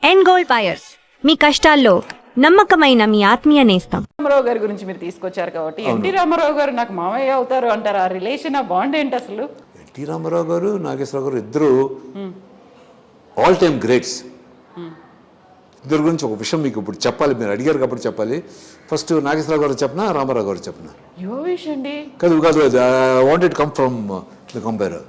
End gold buyers మీ కష్టాల్లో నమ్మకమైన మీ ఆత్మీయ నేస్తం. రామారావు గారి గురించి మీరు తీసుకొచ్చారు కాబట్టి ఎన్టీ రామారావు గారు నాకు మామయ్య అవుతారు అంటారు. ఆ రిలేషన్, ఆ బాండ్ ఏంటి అసలు? ఎన్టీ రామారావు గారు, నాగేశ్వరరావు గారు ఇద్దరు ఆల్ టైమ్ గ్రేట్స్. ఇద్దరు గురించి ఒక విషయం మీకు ఇప్పుడు చెప్పాలి, మీరు అడిగారు కాబట్టి చెప్పాలి. ఫస్ట్ నాగేశ్వరరావు గారు చెప్పినా, రామారావు గారు చెప్పినా యో విష్ అండి. కాదు కాదు, I wanted come from the compare.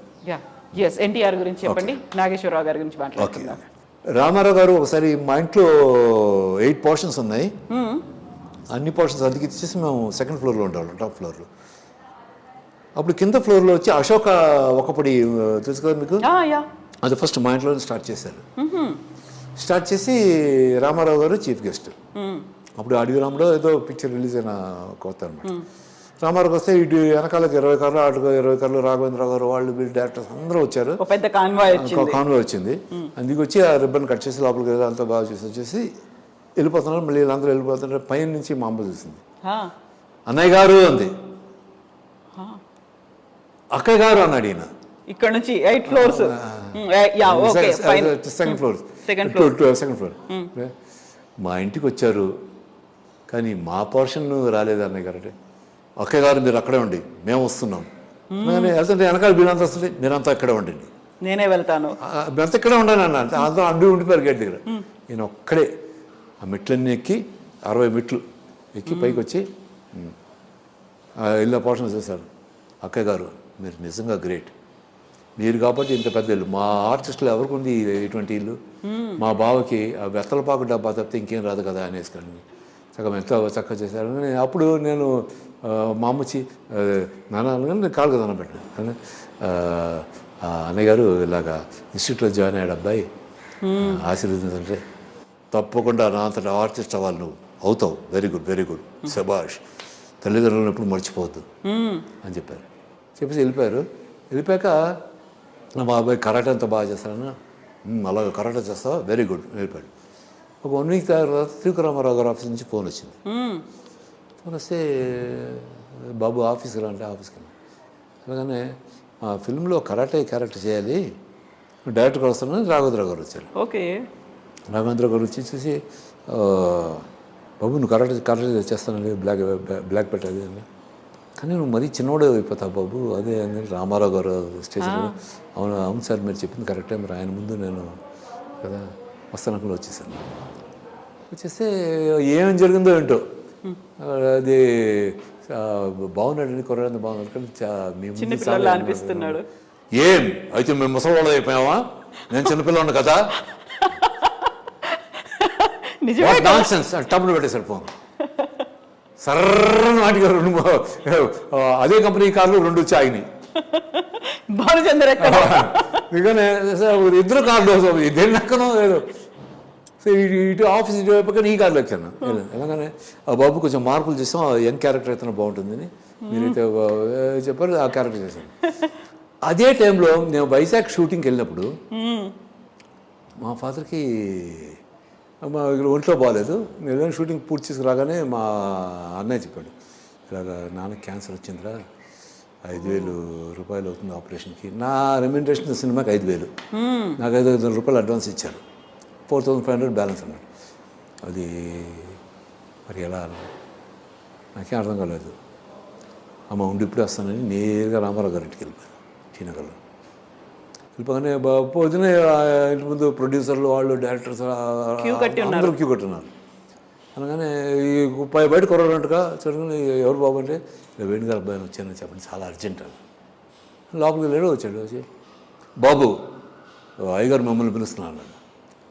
Yes, NTR గురించి చెప్పండి, నాగేశ్వరరావు గారి గురించి మాట్లాడుకుందాం. రామారావు గారు ఒకసారి మా ఇంట్లో 8 పోర్షన్స్ ఉన్నాయి. అన్ని పోర్షన్స్ అందుకు ఇచ్చేసి మేము సెకండ్ ఫ్లోర్లో ఉండేవాళ్ళం, టాప్ ఫ్లోర్లో. అప్పుడు కింద ఫ్లోర్లో వచ్చి అశోక ఒకపడి తెలుసు కదా మీకు, అది ఫస్ట్ మా ఇంట్లో స్టార్ట్ చేశారు. స్టార్ట్ చేసి రామారావు గారు చీఫ్ గెస్ట్. అప్పుడు అడవి రాముడు ఏదో పిక్చర్ రిలీజ్ అయిన కొత్త అనమాట. రామారావు వస్తే ఇటు వెనకాలకు 20 కార్లు, అటుకు 20 కార్లు, రాఘవేంద్రరావు గారు వాళ్ళు వీళ్ళు డైరెక్టర్స్ అందరూ వచ్చారు. పెద్ద కాన్వాయ్ వచ్చింది. అందుకు వచ్చి ఆ రిబ్బన్ కట్ చేసి లోపలికి వెళ్ళి అంతా బాగా చేసి వచ్చేసి వెళ్ళిపోతున్నారు. మళ్ళీ వీళ్ళందరూ వెళ్ళిపోతున్నారు. పైన నుంచి మా అమ్మ చూసింది. అన్నయ్య గారు అంది. అక్కయ్య గారు అన్నాడు ఈయన. ఇక్కడ నుంచి 8 ఫ్లోర్స్, సెకండ్ ఫ్లోర్. మా ఇంటికి వచ్చారు కానీ మా పోర్షన్ రాలేదు అన్నయ్య గారు. అంటే అక్కయ్య గారు మీరు అక్కడే ఉండి మేము వస్తున్నాం. వెళ్తుంటే వెనకాల వీళ్ళంతా వస్తుంది, మీరంతా ఇక్కడే ఉండండి, నేనే వెళ్తాను, మీరంతా ఇక్కడే ఉండండి అన్న. అంతా అడ్డు ఉండిపోయారు గేట్ దగ్గర. నేను ఒక్కడే ఆ మెట్లన్నీ ఎక్కి 60 మెట్లు ఎక్కి పైకి వచ్చి ఇళ్ళ పోషణ చేశారు. అక్కయ్య గారు మీరు నిజంగా గ్రేట్, మీరు కాబట్టి ఇంత పెద్ద ఇల్లు. మా ఆర్టిస్టులు ఎవరికి ఉంది ఇటువంటి ఇల్లు? మా బావకి ఆ వెత్తలపాకు డబ్బా తప్పితే ఇంకేం రాదు కదా అనేసుకొని సగం ఎంత చక్కగా చేశారు. అప్పుడు నేను మా అమ్మచ్చి నాన్న కాలు కదా అన్న పెట్టాను. అన్నయ్య గారు ఇలాగా ఇన్స్టిట్యూట్లో జాయిన్ అయ్యాడు అబ్బాయి, ఆశీర్వదించంటే తప్పకుండా నా అంతటా ఆర్టిస్ట్ అవ్వాలి, నువ్వు అవుతావు, వెరీ గుడ్ వెరీ గుడ్, శభాష్, తల్లిదండ్రులను ఎప్పుడు మర్చిపోవద్దు అని చెప్పారు. చెప్పేసి వెళ్ళిపోయారు. వెళ్ళిపోయాక మా అబ్బాయి కరాటే అంతా బాగా చేస్తాను, అలాగే కరాటే చేస్తావా, వెరీ గుడ్ వెళ్ళిపోయాడు. ఒక 1 వీక్ తర్వాత త్రివిక్రమారావు గారి ఆఫీస్ నుంచి ఫోన్ వచ్చింది. ఫోన్ వస్తే బాబు ఆఫీస్కి రా అంటే ఆఫీస్కి వెళ్ళి అలాగనే ఆ ఫిల్మ్లో కరాటే క్యారెక్టర్ చేయాలి, డైరెక్టర్ వస్తున్నాను. రాఘవేంద్ర గారు వచ్చారు. ఓకే, రాఘవేంద్ర గారు వచ్చి చూసి బాబు నువ్వు కరాటే చేస్తానండి, బ్లాక్ పెట్టాలి అని. కానీ నువ్వు మరీ చిన్నవాడే అయిపోతావు బాబు, అదే అని రామారావు గారు స్టేజ్. అవును అవును సార్ మీరు చెప్పింది కరెక్టే, మరి ఆయన ముందు నేను కదా వస్తానకుండా వచ్చేసాను. వచ్చేస్తే ఏమేమి జరిగిందో ఏంటో, అది బాగున్నాడండి, కుర్రాడు బాగున్నాడు కానీ మేము అనిపిస్తున్నాడు. ఏం అయితే మేము ముసలివాళ్ళు అయిపోయావా, నేను చిన్నపిల్లవాడిని కదా, టబ్బులు పెట్టేశాడు ఫోన్. సర్రని వాటికి 2 అదే కంపెనీ కార్లు 2 వచ్చి ఆగినాయి. ఇకనే ఇద్దరు కార్లు దేని ఎక్కనో లేదు. సో ఇటు ఆఫీస్ ఇటు వైపు ఈ కార్లు ఎక్కాను. ఎలాగనే ఆ బాబు కొంచెం మార్పులు చేసాం, యంగ్ క్యారెక్టర్ అయితే బాగుంటుందని మీరైతే చెప్పారు, ఆ క్యారెక్టర్ చేశాను. అదే టైంలో నేను వైజాగ్ షూటింగ్కి వెళ్ళినప్పుడు మా ఫాదర్కి మా ఒంట్లో బాగాలేదు. నేను షూటింగ్ పూర్తి చేసి రాగానే మా అన్నయ్య చెప్పాడు, ఇలాగ నాన్నకి క్యాన్సర్ వచ్చిందిరా, 5,000 రూపాయలు అవుతుంది ఆపరేషన్కి. నా రెమ్యూనరేషన్ సినిమాకి 5,000, నాకు 5,000 రూపాయలు అడ్వాన్స్ ఇచ్చారు. 4,500 బ్యాలెన్స్ అన్నాడు. అది మరి ఎలా నాకేం అర్థం కాలేదు. అమ్మ ఉండి ఇప్పుడే వస్తానని నేరుగా రామారావు గారి ఇంటికి వెళ్ళిపోయాను. శ్రీనగర్లో వెళ్ళిపోగానే పొద్దునే ఇంటి ముందు ప్రొడ్యూసర్లు వాళ్ళు డైరెక్టర్స్ అందరూ క్యూ కట్టున్నారు. అనగానే ఈ బయట కొరడంటగా చూడగానే ఎవరు బాబు అంటే వేణుగారు అబ్బాయిని వచ్చానని చెప్పండి, చాలా అర్జెంట్ అని. లోపలికి వెళ్ళాడు. వచ్చాడు. వచ్చి బాబు అయ్యగారు మమ్మల్ని పిలుస్తున్నాను అన్నాడు.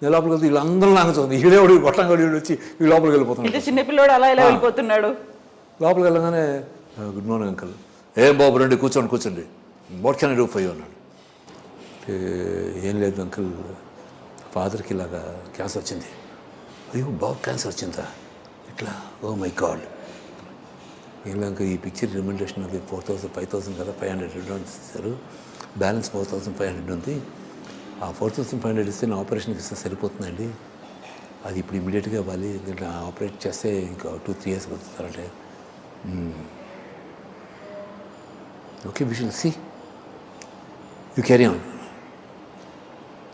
నేను లోపలికి వెళ్తే వీళ్ళందరూ నాకు చూస్తుంది, ఈడేవాడు గొట్టంగాడు వీడు వచ్చి ఈ లోపలికి వెళ్ళిపోతున్నాడు. చిన్నపిల్లాడు అలా ఇలా వెళ్ళిపోతున్నాడు. లోపలికి వెళ్ళగానే గుడ్ మార్నింగ్ అంకల్. ఏం బాబు రండి కూర్చోండి, what can I do for you అన్నాడు. ఏం లేదు అంకుల్, ఫాదర్కి ఇలాగా క్యాన్సర్ వచ్చింది. అయ్యో బాబు క్యాన్సర్ వచ్చిందా, ఇట్లా, ఓ మై గాడ్. ఇలాగ ఈ పిక్చర్ రెమ్యూనరేషన్ అది 5,000 కదా, 500 అడ్వాన్స్ ఇస్తారు, బ్యాలెన్స్ 4,500 ఉంది. ఆ 4,500 ఇస్తే నా ఆపరేషన్కి ఇస్తే సరిపోతుందండి, అది ఇప్పుడు ఇమీడియట్గా ఇవ్వాలి, ఎందుకంటే ఆపరేట్ చేస్తే ఇంకా 2-3 years పడుతుందంటే. Okay we shall see, you carry on.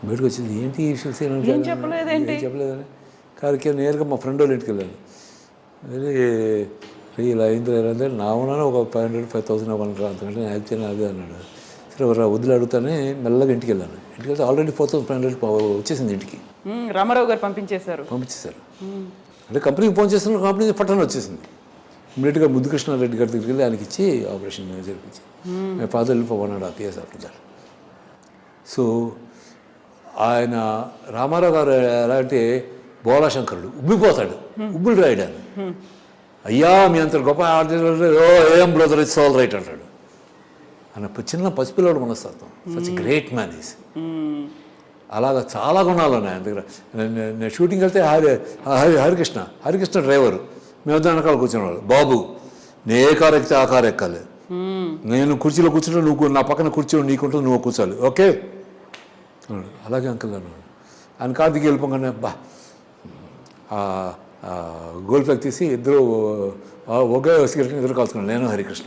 బయటకు వచ్చింది, ఏంటి ఈ విషయం ఏం చెప్పలేదేంటి? చెప్పలేదని కారికి నేరుగా మా ఫ్రెండ్ వాళ్ళ ఇంటికి వెళ్ళాను. వెళ్ళి ఇలా అయింది అంటే నా ఉన్నాను ఒక 500-5,000 అవ్వాలంటారు, అంతకంటే నేను హెల్ప్ చేయను అదే అన్నాడు. సరే వద్దులు అడుగుతానే మెల్లగా ఇంటికి వెళ్ళాను. ఇంటికి వెళ్తే ఆల్రెడీ 4,500 వచ్చేసింది ఇంటికి. రామారావు గారు పంపించేశారు. అంటే కంపెనీకి ఫోన్ చేస్తున్న కంపెనీ పట్టణం వచ్చేసింది. ఇమీడియట్గా ముద్దుకృష్ణారెడ్డి గారి దగ్గరికి వెళ్ళి ఆయనకి ఇచ్చి ఆపరేషన్ జరిపించి మై ఫాదర్ వెళ్ళి for 1.5 years after that. So ఆయన రామారావు గారు ఎలా అంటే బోలాశంకరుడు, ఉబ్బిపోతాడు, ఉబ్బులు రాయడాను. అయ్యా మీ అంత గొప్ప ఏం బ్రదర్ ఇట్స్ ఆల్ రైట్ అంటాడు. ఆయన చిన్న పసిపిల్లడు మనస్తత్వం. Such great man is. అలాగా చాలా గుణాలు ఉన్నాయి ఆయన దగ్గర. నేను షూటింగ్ వెళ్తే హరికృష్ణ డ్రైవరు, మేమిద్దరు వెనకాల కూర్చునేవాళ్ళు. బాబు నే ఏ కారు ఎక్కితే ఆ కారు ఎక్కాలి, నేను కుర్చీలో కూర్చుంటే నువ్వు నా పక్కన కూర్చో, నీకుంటుంది నువ్వు కూర్చోాలి, ఓకే అలాగే అంకుల్ అన్నాడు. ఆయన కారు దిగి వెళ్ళిపోగానే బా గోల్డ్ ఫ్లాగ్ తీసి ఇద్దరు ఒకే సిగరెట్ని ఇద్దరు కాల్చుకున్నాను, నేను హరికృష్ణ.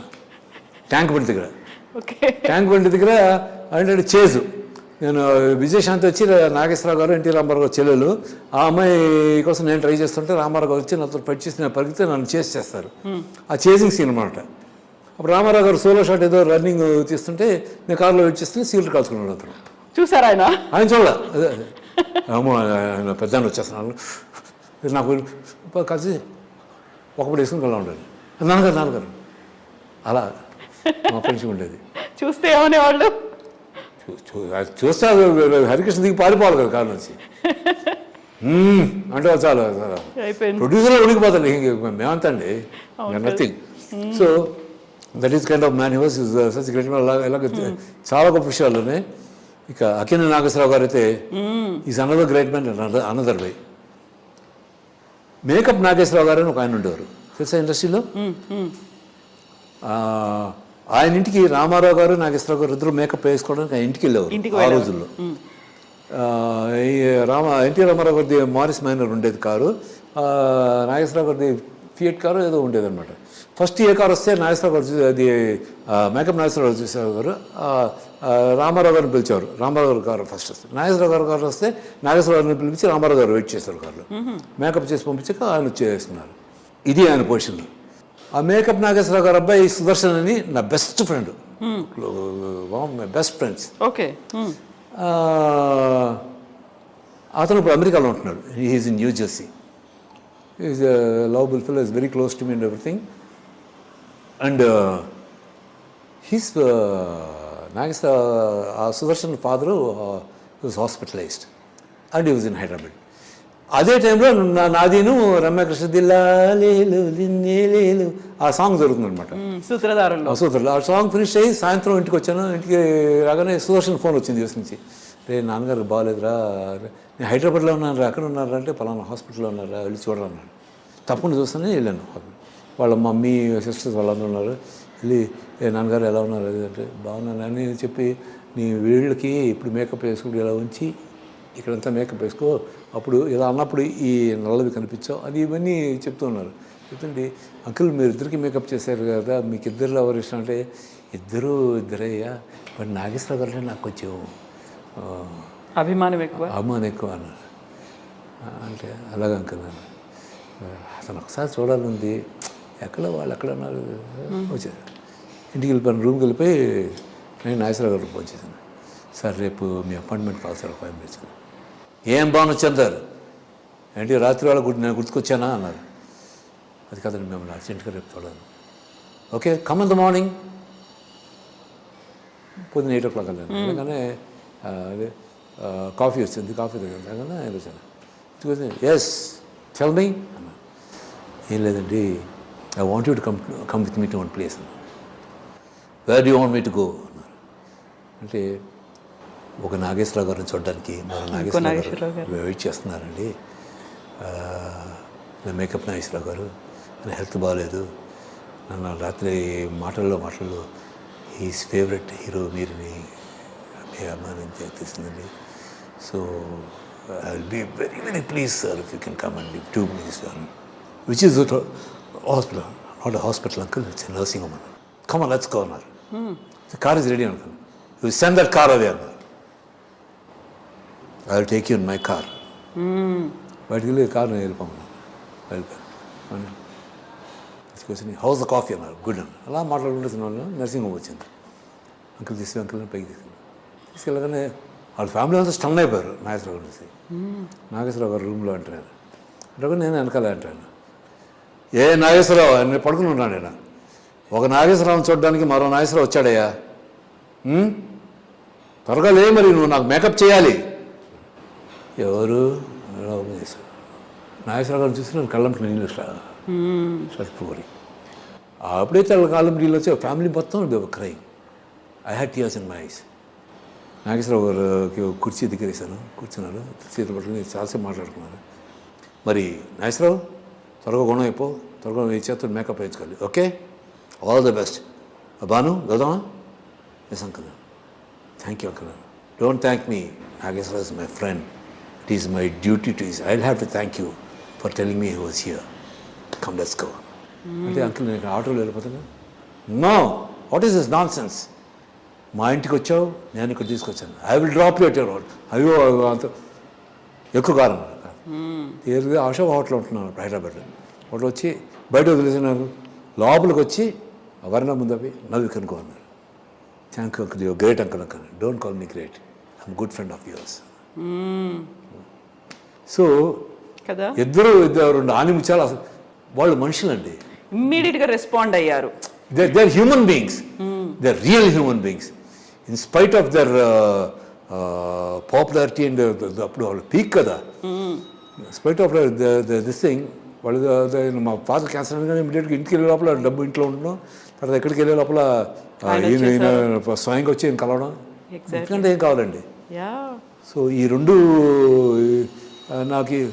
ట్యాంక్ బండి దగ్గర అంటే చేజు. నేను విజయశాంతి వచ్చి నాగేశ్వరరావు గారు ఎన్టీ రామారావు గారు చెల్లెలు, ఆ అమ్మాయి కోసం నేను ట్రై చేస్తుంటే రామారావు గారు వచ్చి నాతో ఫైట్ చేసి నేను పరిగితే నన్ను చేస్తారు. ఆ చేసింగ్ సీన్ అనమాట. అప్పుడు రామారావు గారు సోలో షాట్ ఏదో రన్నింగ్ తీస్తుంటే నేను కారులో వెయిట్ చేస్తుంటే సిగరెట్ కాల్చుకున్నాడు. అతను చూసారా? ఆయన చూడ అమ్మో ఆయన పెద్ద వచ్చేస్తున్నాను. నాకు కలిసి ఒకప్పుడు వేసుకుని కల్లా ఉండేది. నాన్నగారు అలా మా ఫ్రెండ్షిప్ ఉండేది. చూస్తే ఏమనేవాళ్ళు? చూస్తే హరికృష్ణ దిగి పారిపోవాలి కదా కారు నుంచి అంటే చాలా ప్రొడ్యూసర్లో ఉడికిపోతాను. మేమంతా అండి nothing. So that is kind of man. He was such great man. ఇలాగ చాలా గొప్ప విషయాల్లోనే. ఇక అక్కినేని నాగేశ్వరరావు గారు అయితే is another great man another way. Makeup Nageswara Rao గారు అని ఒక ఆయన ఉండేవారు తెలుసా ఇండస్ట్రీలో. ఆయన ఇంటికి రామారావు గారు నాగేశ్వరరావు గారు ఇద్దరు మేకప్ వేసుకోవడానికి ఆయన ఇంటికి వెళ్ళేవారు ఆ రోజుల్లో. ఎన్టీ రామారావు గారిది మారిస్ మైనర్ ఉండేది కారు, నాగేశ్వరరావు గారిది ఫియట్ కారు ఏదో ఉండేది అనమాట. ఫస్ట్ ఏ కారు వస్తే నాగేశ్వరరావు గారు అది మేకప్ నాగేశ్వరరావు చూసేవారు గారు రామారావు గారిని పిలిచేవారు. రామారావు గారు కారు ఫస్ట్ వస్తే, నాగేశ్వరరావు గారు వస్తే నాగేశ్వరరావు గారిని పిలిపించి రామారావు గారు వెయిట్ చేశారు కారులో. మేకప్ చేసి పంపించాక ఆయన చేసుకున్నారు. ఇది ఆయన పొజిషన్. ఆ మేకప్ నాగేశ్వరరావు గారు అబ్బాయి సుదర్శన్ అని నా best friend, my best friends. Okay. అతను ఇప్పుడు అమెరికాలో ఉంటున్నాడు. He is in New Jersey. Is lovable fellow, is very close to me and everything. And he's Nageswara Sudarshan father was hospitalized and he was in Hyderabad. అదే టైంలో నాదీను రమ్యకృష్ణ దిల్లాలేలు లిన్నేలేలు ఆ సాంగ్ జరుగుతుంది అనమాట. సూత్రధారులు. ఆ సాంగ్ ఫినిష్ అయ్యి సాయంత్రం ఇంటికి వచ్చాను. ఇంటికి రాగానే సుదర్శన్ ఫోన్ వచ్చింది యూఎస్ నుంచి. రే నాన్నగారు బాగాలేదురా, నేను హైదరాబాద్లో ఉన్నాను రా, ఎక్కడ ఉన్నారా అంటే పలానా హాస్పిటల్లో ఉన్నారా, వెళ్ళి చూడరా అన్నాడు. తప్పకుండా చూస్తానే వెళ్ళాను. వాళ్ళ మమ్మీ సిస్టర్స్ వాళ్ళందరూ ఉన్నారు. వెళ్ళి నాన్నగారు ఎలా ఉన్నారు అది అంటే బాగున్నాను అని చెప్పి, నీ వీళ్ళకి ఇప్పుడు మేకప్ వేసుకుంటూ ఇలా ఉంచి ఇక్కడంతా మేకప్ వేసుకో, అప్పుడు ఇలా అన్నప్పుడు ఈ నల్లవి కనిపించావు అది ఇవన్నీ చెప్తూ ఉన్నారు. చెప్తుంటే అంకుల్ మీరు ఇద్దరికి మేకప్ చేశారు కదా, మీకు ఇద్దరు ఎవరు ఇష్టం అంటే ఇద్దరయ్యా, బట్ నాగేశ్వరరావు గారు అంటే నాకు కొంచెం అభిమానం ఎక్కువ అన్నారు. అంటే అలాగే అంకుల్ అతను ఒకసారి చూడాలంది, ఎక్కడ వాళ్ళు ఎక్కడ ఉన్నారు వచ్చారు. ఇంటికి వెళ్ళిపోయాను, రూమ్కి వెళ్ళిపోయి నేను నాగేశ్వరరావు గారికి ఫోన్ చేశాను. సార్ రేపు మీ అపాయింట్మెంట్ కావాలి సార్, 5 minutes. ఏం బాగుంది వచ్చాను సార్, ఏంటి రాత్రి వాళ్ళ నేను గుర్తుకొచ్చానా అన్నారు. అది కాదండి మిమ్మల్ని అర్జెంట్గా రేపు చూడాలి. Okay come in the morning. పొద్దున్న 8 o'clock వెళ్ళాను. ఎందుకనే అదే కాఫీ వచ్చింది, కాఫీ దగ్గర ఆయన వచ్చాను. ఎస్ టెల్ మీ అన్నా. ఏం లేదండి, I want you to come with me to one place అన్నా. Where do you want me to go అన్నారు. అంటే ఒక నాగేశ్వరరావు గారిని చూడడానికి మరో నాగేశ్వరరావు గారు వెయిట్ చేస్తున్నారండి. నా మేకప్ నాగేశ్వరరావు గారు, నా హెల్త్ బాగాలేదు, నన్ను రాత్రి మాటల్లో హీస్ ఫేవరెట్ హీరో మీరుని మీ అమ్మాయి తెలిసిందండి. So I will be very very please sir if you can come and 2 minutes which is hospital, not hospital uncle, it's nursing home అన్నారు. కమ్ ఆన్ లెట్స్ గో అన్నారు. కార్ ఇస్ రెడీ అనుకున్నాను. You send that car away అన్నారు. I will take you in my car. బయటికి వెళ్ళి car నేను వెళ్ళిపోమన్నాను. వెళ్ళిపోయాను. తీసుకొచ్చి హౌస్ ద కాఫీ అన్నారు. గుడ్ అన్నారు. అలా మాట్లాడుకుంటున్న వాళ్ళు నర్సింగ్ హోమ్ వచ్చింది. అంకుల్ అంకుల్ని పైకి తీసుకెళ్ళగానే వాళ్ళ ఫ్యామిలీ అంతా స్టన్ అయిపోయారు నాగేశ్వరరావు గారు చూసి. నాగేశ్వరరావు గారు రూమ్లో అంటారు. అంటే నేను వెనకాల అంటాను, ఏ నాగేశ్వరరావు అని పడుకుని ఉన్నాడు ఆయన. ఒక నాగేశ్వరరావుని చూడడానికి మరో నాగేశ్వరరావు వచ్చాడయ్యా, త్వరగా లే, మరి నువ్వు నాకు మేకప్ చేయాలి. ఎవరు చేశారు? నాగేశ్వరరావు గారిని చూసి నేను కళ్ళంటి నీళ్ళు సరిపోయి అప్పుడైతే వాళ్ళ కాలం నీళ్ళు వచ్చి ఫ్యామిలీ మొత్తం crime. I had tears in my eyes. Nageswara Rao గారికి కుర్చీ దిగరేశాను. కూర్చున్నారు, చేతులు పట్టుకుని చాలాసేపు మాట్లాడుకున్నారు. మరి నాగేశ్వరరావు త్వరగా గుణం అయిపో, త్వరగా ఈ చేతులు మేకప్ వేయించుకోవాలి, okay, all the best. Banu వెళ్దామా? Yes uncle. Thank you uncle. Don't thank me, Nageswararao is my friend. It is my duty to I will have to thank you for telling me he was here. Come let's go. అంటే uncle నేను ఆటోలో వెళ్ళిపోతాను. No, what is this nonsense? మా ఇంటికి వచ్చావు, నేను ఇక్కడ తీసుకొచ్చాను. I will drop you at your hotel. అయ్యో అంత ఎక్కువ కాలం ఏది ఆశా హోటల్ ఉంటున్నాను హైదరాబాద్లో. హోటల్ వచ్చి బయట వదిలేసినారు. లోపలికి వచ్చి వరణ ముందు అవి నవ్వి కనుకో అన్నారు. Thank you uncle, your great uncle. Uncle don't call me great, I'm good friend of yours. So కదా ఇద్దరు రెండు ఆనిముత్యాలు. అసలు వాళ్ళు మనుషులండి. ఇమ్మీడియట్గా రెస్పాండ్ అయ్యారు. They're human beings. They're real human beings. In spite of their popularity and అప్పుడు వాళ్ళు peak కదా. In spite of this thing, వాళ్ళు మా ఫాదర్ క్యాన్సర్ అనగానే ఇమీడియట్గా ఇంటికి వెళ్ళే లోపల డబ్బు ఇంట్లో ఉండడం, తర్వాత ఎక్కడికి వెళ్ళే లోపల ఈయన స్వయంగా వచ్చి ఈయన కలవడం, ఎందుకంటే ఏం కావాలండి. సో ఈ రెండు నాకు